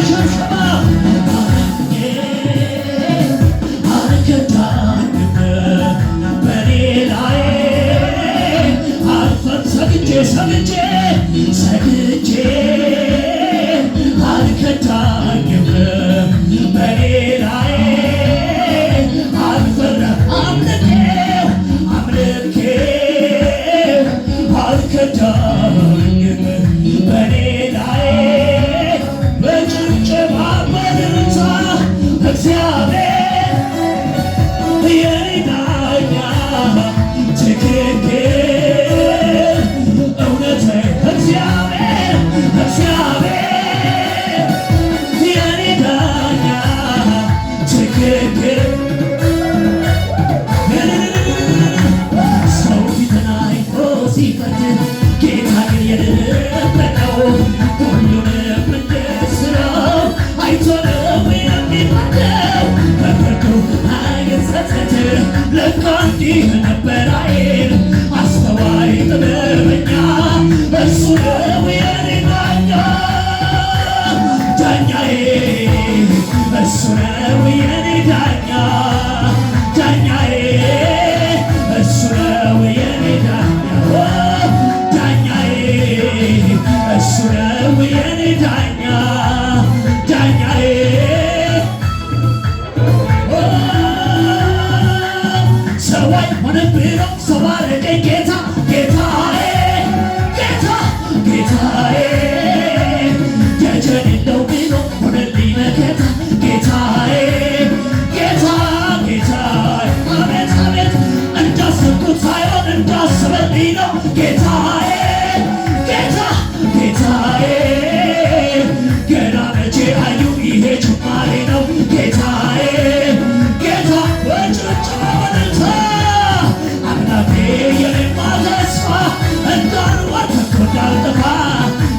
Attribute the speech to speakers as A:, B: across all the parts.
A: በሸብሸባ አልከዳኝም በኔ ላይ አልፈን ሰግጄ አልከዳኝም በኔ ላይ አልፈራ አምልኬው አልከዳኝም በኔ ላይ በጭብጨባ በእልልታ እግዚአብሔር የኔ ዳኛ ትክክል እውነት እግዚአብሔር የኔ ዳኛ ትክክል ሰው ፊትን አይቶ ሲፈርድ ጌታ ግን የደበቀው ሁሉንም እንደ ሥራው አይቶ ነው የሚፈርደው። በፍርዱ አይጸጸት ለካ እንዲህ ነበር አይል አስተዋይ ጥበበኛ እሱ ነው የኔ ዳኛ ዳኛዬ እሱ ነው የኔ ዳኛ ዳኛዬ እሱ ነው የኔ ዳኛ ዳኛዬ እሱ ነው የኔ ዳኛ ዳኛዬ ሰው አይሆንብህ ነው ሰው አረገኝ ጌታ ጌታዬ ደጀን የለው ብሎ ሆነልኝ መከታ ጌታዬ አቤት እንዳሰብኩት ሳይሆን እንዳሰበልኝ ነው ጌታዬ ገና መቼ አዩ ይሄ ጭማሪ ነው ጌታዬ በጭብጨባ በእልልታ አምላኬ የኔማ ተስፋ እንዳልሞት ከቶ እንዳልጠፋ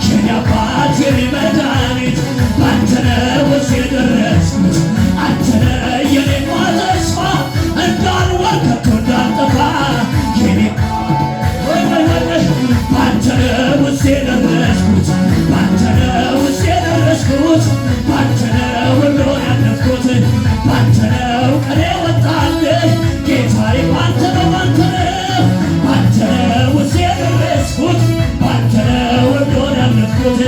A: የኔ አባት የኔ መድኃኒት ባንተ ነው እዚህ የደረስኩት አንተ ነህ የኔማ ተስፋ እንዳልሞት ከቶ እንዳልጠፋ የኔ ባንተ ነው እዚህ የደረስኩት ባንተ ነው እዚህ የደረስኩት ባንተ ነው ሁሉን ያለፍኩት ባንተ ነው ቀኔ ወጣልኝ ጌታዬ ባንተ ነው እዚህ የደረስኩት ባንተ ነው ሁሉን ያለፍኩት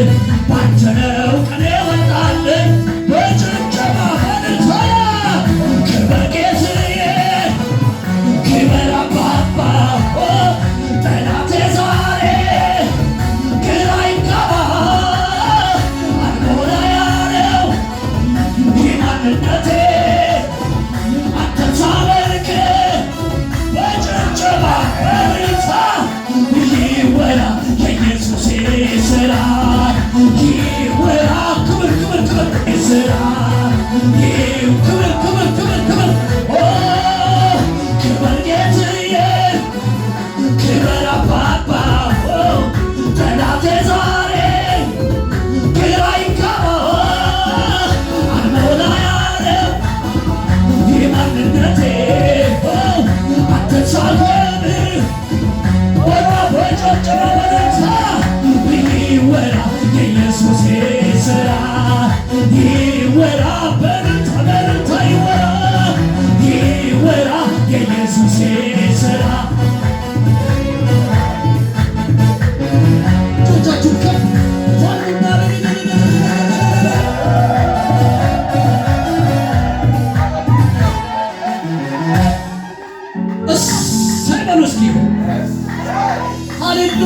A: ባንተ ነው ቀኔ ወጣልኝ በጭብጨባ በእልልታ ክብር ጌታዬ ክብር አባባ ጠላቴ ዛሬ ግራ ይጋባ አልሞላ ያለው ይህ ማንነቴ አንተን ሳመልክ በጭብጨባ በእልልታ ይወራ የኢየሱሴ ሥራ ይወራ ክብር ሥራ ክብር ክብር ጌታዬ ክብር አባባ ጠላቴ ዛሬ ግራ ይጋባ አልሞላ ያለው ይህ ማንነቴ አንተን ሳልሆን ወራ በጭብጨባ በእልልታ ይወራ የኢየሱሴ ሥራ ይወራ በእልልታ ይወራ የኢየሱሴ ሥራ እጆቻችሁ ከፍ ታሉና እሰይ በሉ እስኪ ሃሌሉያ